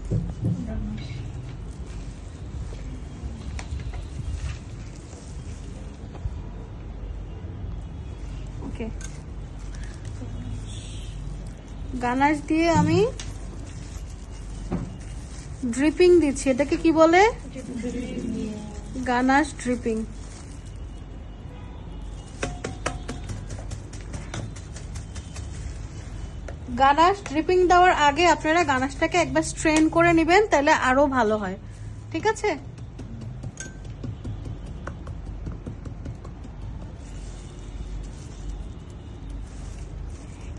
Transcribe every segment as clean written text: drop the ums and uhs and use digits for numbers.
ওকে, ganache দিয়ে আমি dripping দিচ্ছি। এটাকে কি বলে? Ganache dripping. গানাশ ড্রিপিং দেওয়ার আগে আপনারা গানাশটাকে একবার স্ট্রেন করে নেবেন, তাহলে আরো ভালো হয়। ঠিক আছে?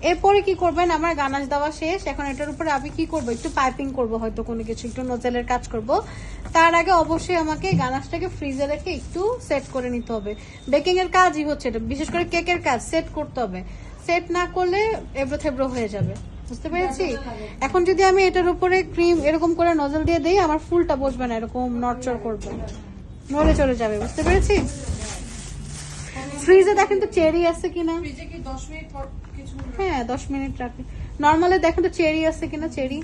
এরপরে কি করবেন, আমার গানাশ দেওয়া শেষ। এখন এটার উপরে আমি কি করব, একটু পাইপিং করব, হয়তো কোনো কিছু একটু নোজেলের কাজ করব। তার আগে অবশ্যই আমাকে গানাশটাকে ফ্রিজে রেখে একটু সেট করে নিতে হবে। বেকিং এর কাজই হচ্ছে এটা, বিশেষ করে কেকের কাজ সেট করতে হবে। সেট না করলে এবড়ো থেবড়ো হয়ে যাবে। বুঝতে পেরেছি? এখন যদি আমি এটার উপরে ক্রিম এরকম করে নজল দিয়ে দিই, আমার ফুলটা বসবে না, এরকম নড়চড় করবে, নড়ে চড়ে যাবে। বুঝতে পেরেছি? ফ্রিজে দেখেন তো চেরি আছে কিনা। হ্যাঁ 10 মিনিট রাখি। নরমালি দেখেন তো চেরি আছে কিনা। চেরি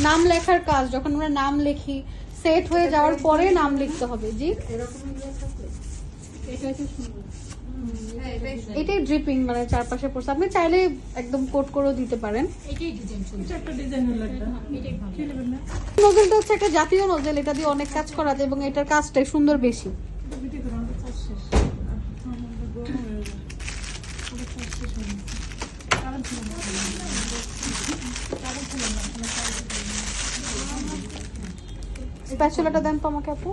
নাম লেখার কাজ, যখন আমরা নাম লিখি সেট হয়ে যাওয়ার পরে নাম লিখতে হবে। জি এটাই ড্রিপিং, মানে চারপাশে পড়ছে। আপনি চাইলে একদম কোট করেও দিতে পারেন। নজলটা হচ্ছে একটা জাতীয় নজল, এটা দিয়ে অনেক কাজ করা যায় এবং এটার কাজটাই সুন্দর বেশি। স্প্যাচুলাটা দেন তো আমাকে আপু।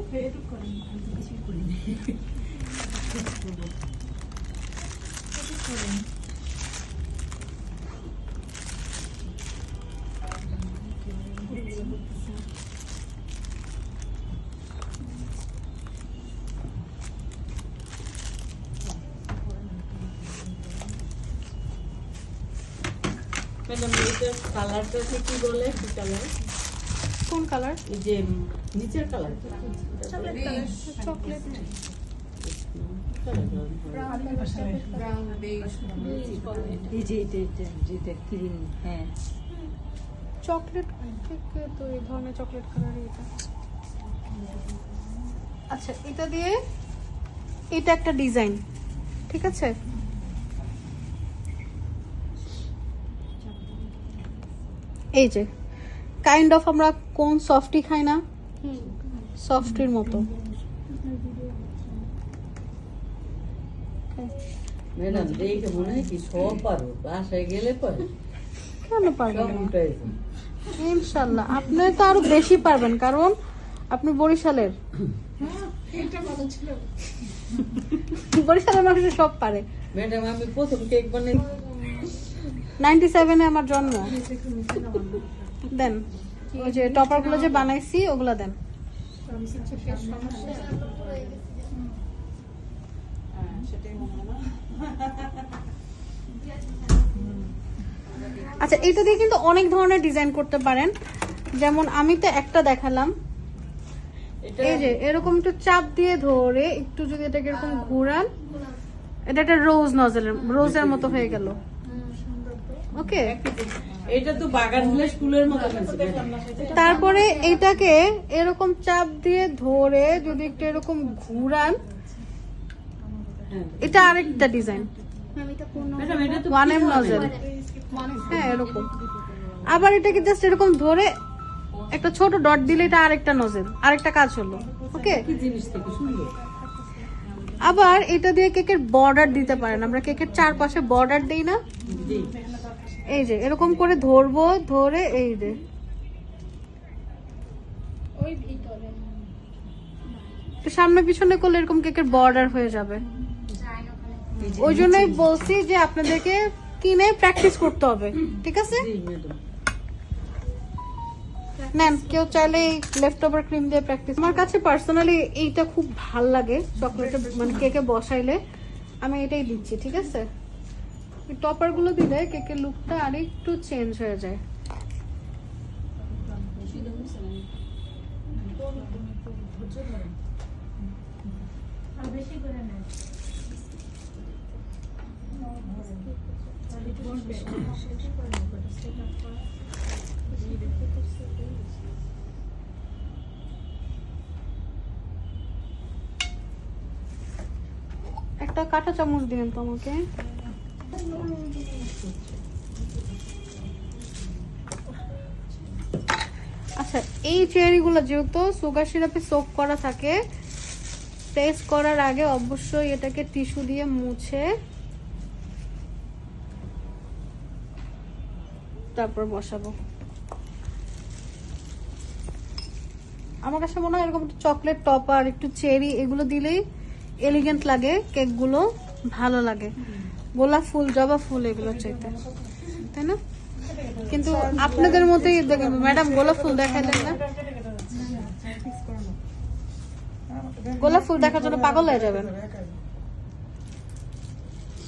ম্যাডাম এটা কালারটা কি বলে? কি কালার? কোন কালার? এই যে নিচের colour chocolate colour. Chocolate chocolate থেকে তো এই ধরনের চকলেট কালারই এটা। আচ্ছা এটা দিয়ে এটা একটা ডিজাইন, ঠিক আছে? এই যে কাইন্ড অফ আমরা কোন সফটি খাই না, সফটির মতো। ম্যাডাম দেখে মনে হয় কি সব পারো, বাসায় গেলে পারো। কেন পারবেন? ইনশাল্লাহ আপনি তো আরো বেশি পারবেন, কারণ আপনি বরিশালের। বরিশালের মানুষ সব পারে। ম্যাডাম আমি প্রথম কেক বানাই 97-এ আমার জন্ম। দেন ওই যে টপার গুলো যে বানাইছি ওগুলা দেন। আচ্ছা এটা দিয়ে কিন্তু অনেক ধরনের ডিজাইন করতে পারেন। যেমন আমি তো একটা দেখালাম, এই যে এরকম একটু চাপ দিয়ে ধরে একটু যদি এটাকে এরকম ঘোরান, এটা একটা রোজ নজলের রোজের মতো হয়ে গেল। ওকে, এটা তো বাগান বিলাস ফুলের মতো। তারপরে এটাকে এরকম চাপ দিয়ে ধরে যদি একটু এরকম ঘুরান, এটা আরেকটা ডিজাইন। ওয়ান এম নজল, হ্যাঁ এরকম। আবার এটাকে জাস্ট এরকম ধরে একটা ছোট ডট দিলে এটা আরেকটা নজল, আরেকটা কাজ হলো। ওকে, আবার এটা দিয়ে কেকের বর্ডার দিতে পারেন। আমরা কেকের চারপাশে বর্ডার দেই না, এই যে এরকম করে ধরবো, ধরে এই যে সামনে পিছনে করলে এরকম কেকের বর্ডার হয়ে যাবে। ওই জন্যই বলছি যে আপনাদেরকে কিনে প্র্যাকটিস করতে হবে। ঠিক আছে, নেন কেউ চাইলে লেফট ওভার ক্রিম দিয়ে প্র্যাকটিস। আমার কাছে পার্সোনালি এইটা খুব ভাল লাগে, চকলেটে মানে কেকে বসাইলে আমি এটাই দিচ্ছি। ঠিক আছে, টপার গুলো দিলে কেকের লুকটা আরেকটু চেঞ্জ হয়ে যায়। একটা কাঁটা চামচ দিবেন তো আমাকে। আচ্ছা, এই চেরিগুলো যেহেতু সুগার সিরাপে সোক করা থাকে, টেস্ট করার আগে অবশ্যই এটাকে টিস্যু দিয়ে মুছে তারপর বসাবো। আমার কাছে মনে হয় এরকম চকলেট টপার, একটু চেরি এগুলো দিলেই এলিগেন্ট লাগে, কেকগুলো ভালো লাগে। গোলাপ ফুল, জবা ফুল এগুলো চাইতে, তাই না? কিন্তু আপনাদের মতোই দেখেন ম্যাডাম, গোলাপ ফুল দেখাইলেন না, গোলাপ ফুল দেখার জন্য পাগল হয়ে যাবেন।